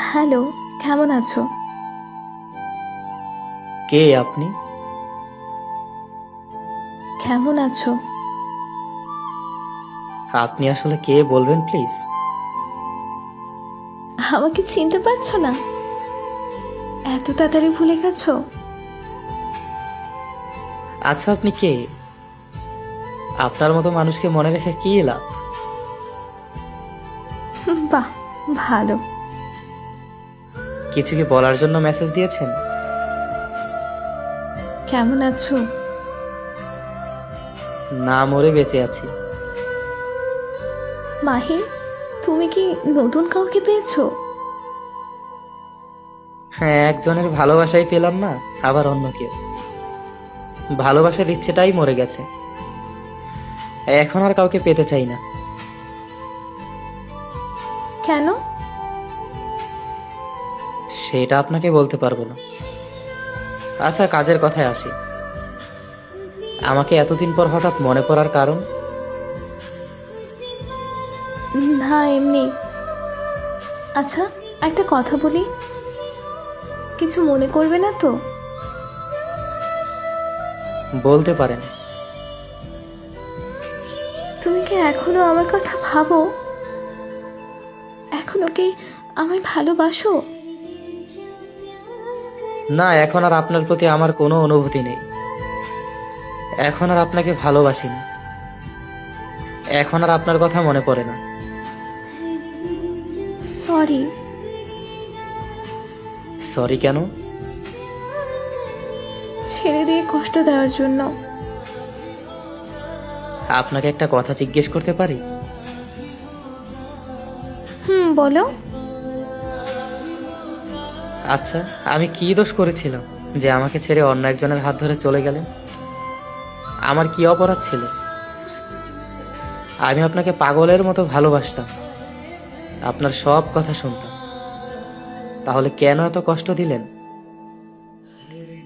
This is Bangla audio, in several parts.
হ্যালো, কেমন আছো? কে আপনি? কেমন আছো? আপনি আসলে কে বলবেন প্লিজ? আমাকে চিনতে পারছো না? এত তাড়াতাড়ি ভুলে গেছো? আচ্ছা, আপনি কে? আপনার মতো মানুষকে মনে রেখে কি লাভ? বাহ, ভালো। কিছু কি বলার জন্য মেসেজ দিয়েছেন? কেমন আছো? না মরে বেঁচে আছি। মাহি, তুমি কি নতুন কাউকে পেয়েছো? হ্যাঁ, একজনের ভালোবাসাই পেলাম না, আবার অন্য কেউ। ভালোবাসার ইচ্ছেটাই মরে গেছে। এখন আর কাউকে পেতে চাই না। কেন? সেটা আপনাকে বলতে পারবো না। আচ্ছা, কাজের কথায় আসি। আমাকে এতদিন পর হঠাৎ মনে পড়ার কারণ? না, এমনি। আচ্ছা, একটা কথা বলি, কিছু মনে করবে না তো? বলতে পারেন। তুমি কি এখনো আমার কথা ভাবো? এখনো কি আমায় ভালোবাসো? না, এখন আর আপনার প্রতি আমার কোনো অনুভূতি নেই। এখন আর আপনাকে ভালোবাসি না। এখন আর আপনার কথা মনে পড়ে না। সরি। সরি কেন? ছেড়ে দিয়ে কষ্ট দেওয়ার জন্য। আপনাকে একটা কথা জিজ্ঞেস করতে পারি? বলো। আচ্ছা, আমি কি দোষ করেছিলাম যে আমাকে ছেড়ে অন্য একজনের হাত ধরে চলে গেলেন? আমার কি অপরাধ ছিল? আমি আপনাকে পাগলের মতো ভালোবাসতাম, আপনার সব কথা শুনতাম। তাহলে কেন এত কষ্ট দিলেন?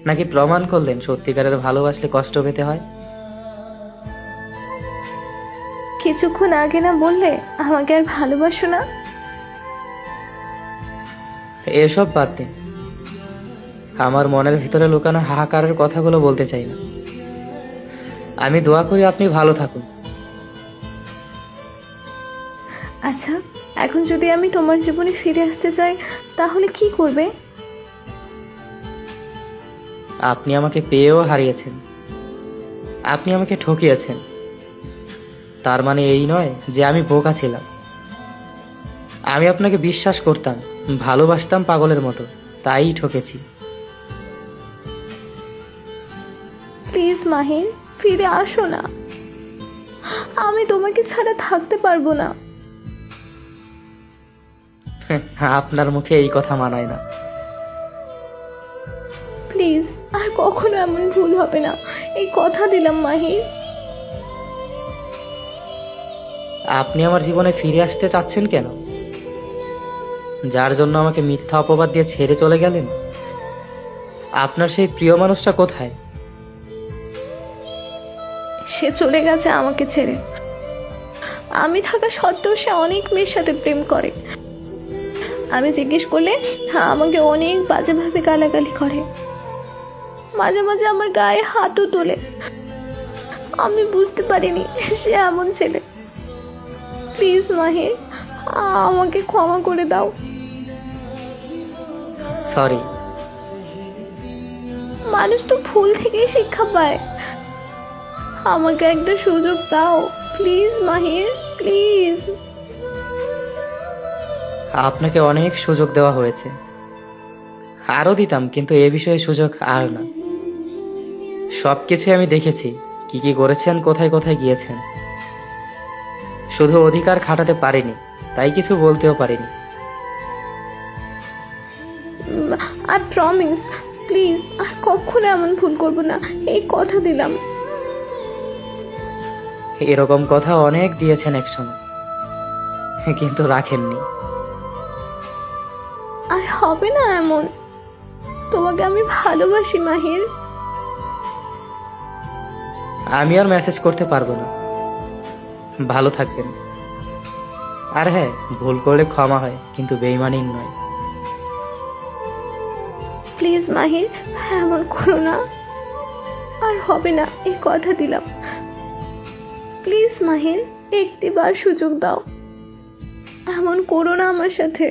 নাকি প্রমাণ করলেন সত্যিকারের ভালোবাসলে কষ্ট পেতে হয়? কিছুক্ষণ আগে না বললে আমাকে আর ভালোবাসো না? এসব বাদ দিন। আমার মনের ভিতরে লুকানো হাহাকারের কথাগুলো বলতে চাই না। আমি দোয়া করি আপনি ভালো থাকুন। আচ্ছা, এখন যদি আমি তোমার জীবনে ফিরে আসতে চাই তাহলে কি করবে? আপনি আমাকে পেয়েও হারিয়েছেন। আপনি আমাকে ঠকিয়েছেন। তার মানে এই নয় যে আমি বোকা ছিলাম। আমি আপনাকে বিশ্বাস করতাম, ভালোবাসতাম পাগলের মতো, তাই ঠকেছি। প্লিজ মাহির, ফিরে আসো না। আমি তোমাকে ছাড়া থাকতে পারবো না। আপনার মুখে এই কথা মানায় না। প্লিজ, আর কখনো এমন ভুল হবে না, এই কথা দিলাম মাহির। আপনি আমার জীবনে ফিরে আসতে চাচ্ছেন কেন? যার জন্য আমাকে মিথ্যা অপবাদ দিয়ে ছেড়ে চলে গেলেন? আপনার সেই প্রিয় মানুষটা কোথায়? সে চলে গেছে আমাকে ছেড়ে। আমি থাকা সত্ত্বেও সে অনেক মেয়ের সাথে প্রেম করে। আমি জিজ্ঞেস করলে আমাকে অনেক বাজেভাবে গালাগালি করে। মাঝে মাঝে আমার গায়ে হাতও তোলে। আমি বুঝতে পারিনি সে এমন ছেলে। প্লিজ মাহির, আমাকে ক্ষমা করে দাও। সরি। মানুষ তো ভুল থেকেই শিক্ষা পায়। আমাকে একটা সুযোগ দাও প্লিজ মাহির, প্লিজ। আপনাকে অনেক সুযোগ দেওয়া হয়েছে, আরো দিতাম, কিন্তু এ বিষয়ে সুযোগ আর না। সবকিছু আমি দেখেছি, কি কি করেছেন, কোথায় কোথায় গিয়েছেন। শুধু অধিকার খাটাতে পারিনি, তাই কিছু বলতেও পারিনি। আই প্রমিস, প্লিজ আর কখনো এমন ভুল করবো না, এই কথা দিলাম। এরকম কথা অনেক দিয়েছেন একসময়, কিন্তু রাখেননি। আর হবে না এমন। তোমাকে আমি ভালোবাসি মাহির। আমি আর মেসেজ করতে পারবো না। ভালো থাকবেন। আর হ্যাঁ, ভুল করলে ক্ষমা হয়, কিন্তু বেইমানি নয়। প্লিজ মাহির, এমন করো না, আর হবে না, এই কথা দিলাম। প্লিজ মাহির, একটিবার সুযোগ দাও, এমন করো না আমার সাথে।